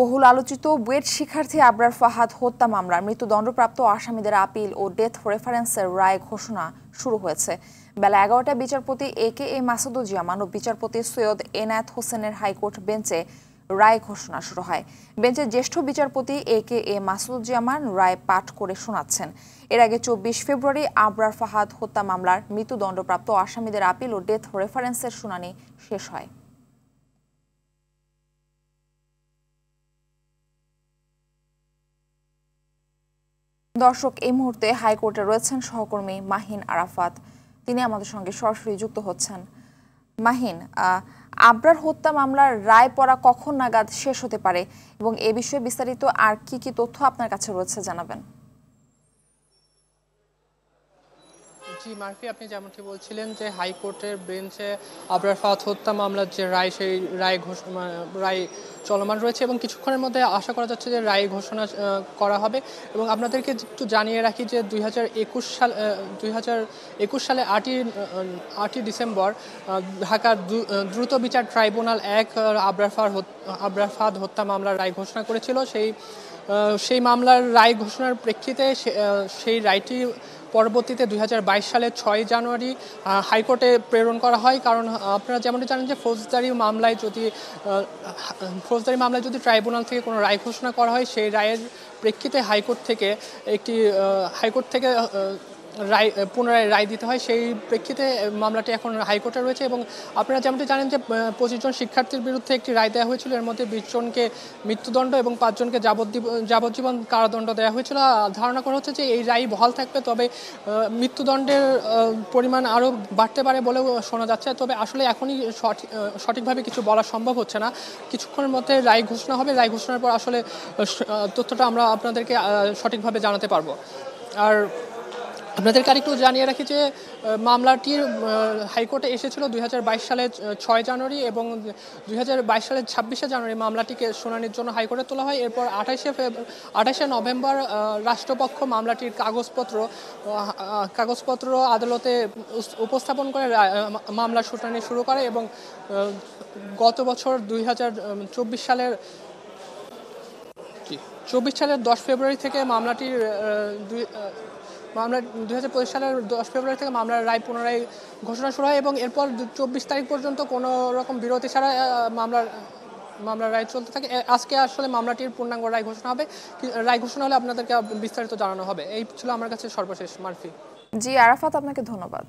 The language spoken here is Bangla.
বহুল আলোচিত বুয়েট শিক্ষার্থী আবরার ফাহাদ হত্যা মামলার মৃত্যুদণ্ডপ্রাপ্ত আসামিদের আপিল ও ডেথ রেফারেন্সের রায় ঘোষণা শুরু হয়েছে। বেলা 11টায় বিচারপতি এ মাসুদুজ্জামান ও বিচারপতি সৈয়দ এনায়েত হোসেনের হাইকোর্ট বেঞ্চে রায় ঘোষণা শুরু হয়। বেঞ্চের জ্যেষ্ঠ বিচারপতি এ মাসুদুজ্জামান রায় পাঠ করে শোনাচ্ছেন। এর আগে 24 ফেব্রুয়ারি আবরার ফাহাদ হত্যা মামলার মৃত্যুদণ্ডপ্রাপ্ত আসামিদের আপিল ও ডেথ রেফারেন্সের শুনানি শেষ হয়। দর্শক, এই মুহূর্তে হাইকোর্টে রয়েছেন সহকর্মী মাহিন আরাফাত। তিনি আমাদের সঙ্গে সরাসরি যুক্ত হচ্ছেন। মাহিন, আবরার হত্যা মামলার রায় পড়া কখন নাগাদ শেষ হতে পারে এবং এ বিষয়ে বিস্তারিত আর কি কি তথ্য আপনার কাছে রয়েছে জানাবেন। জি মার্ফি, আপনি যেমনটি বলছিলেন যে হাইকোর্টের বেঞ্চে আবরার ফাহাদ হত্যা মামলার যে রায়, সেই রায় চলমান রয়েছে এবং কিছুক্ষণের মধ্যে আশা করা যাচ্ছে যে রায় ঘোষণা করা হবে। এবং আপনাদেরকে একটু জানিয়ে রাখি যে 2021 সালে 8ই ডিসেম্বর ঢাকার দ্রুত বিচার ট্রাইব্যুনাল 1 আবরার ফাহাদ হত্যা মামলার রায় ঘোষণা করেছিল। সেই মামলার রায় ঘোষণার প্রেক্ষিতে সেই রায়টি পরবর্তীতে 2022 সালের 6 জানুয়ারি হাইকোর্টে প্রেরণ করা হয়। কারণ আপনারা যেমনটি জানেন যে ফৌজদারি মামলায় যদি ট্রাইব্যুনাল থেকে কোনো রায় ঘোষণা করা হয়, সেই রায়ের প্রেক্ষিতে হাইকোর্ট থেকে পুনরায় রায় দিতে হয়। সেই প্রেক্ষিতে মামলাটি এখন হাইকোর্টে রয়েছে এবং আপনারা যেমনটি জানেন যে 25 জন শিক্ষার্থীর বিরুদ্ধে একটি রায় দেওয়া হয়েছিল। এর মধ্যে 20 জনকে মৃত্যুদণ্ড এবং 5 জনকে যাবজ্জীবন কারাদণ্ড দেওয়া হয়েছিল। ধারণা করা হচ্ছে যে এই রায় বহাল থাকবে, তবে মৃত্যুদণ্ডের পরিমাণ আরও বাড়তে পারে বলেও শোনা যাচ্ছে। তবে আসলে এখনই সঠিকভাবে কিছু বলা সম্ভব হচ্ছে না। কিছুক্ষণের মধ্যে রায় ঘোষণা হবে। রায় ঘোষণার পর আসলে তথ্যটা আমরা আপনাদেরকে সঠিকভাবে জানাতে পারবো। আর আপনাদেরকে আরেকটু জানিয়ে রাখি যে মামলাটির হাইকোর্টে এসেছিল 2022 সালের 6 জানুয়ারি এবং 2022 সালের 26শে জানুয়ারি মামলাটিকে শুনানির জন্য হাইকোর্টে তোলা হয়। এরপর 28শে নভেম্বর রাষ্ট্রপক্ষ মামলাটির কাগজপত্র আদালতে উপস্থাপন করে মামলার শুনানি শুরু করে এবং গত বছর 2024 সালের 10 ফেব্রুয়ারি থেকে 2025 সালের 10 ফেব্রুয়ারি থেকে মামলার রায় পুনরায় ঘোষণা শুরু হয় এবং এরপর 24 তারিখ পর্যন্ত কোনো রকম বিরতি ছাড়া মামলার রায় চলতে থাকে। আজকে আসলে মামলাটির পূর্ণাঙ্গ রায় ঘোষণা হবে। রায় ঘোষণা হলে আপনাদেরকে বিস্তারিত জানানো হবে। এই ছিল আমার কাছে সর্বশেষ মার্ফি। জি আরাফাত, আপনাকে ধন্যবাদ।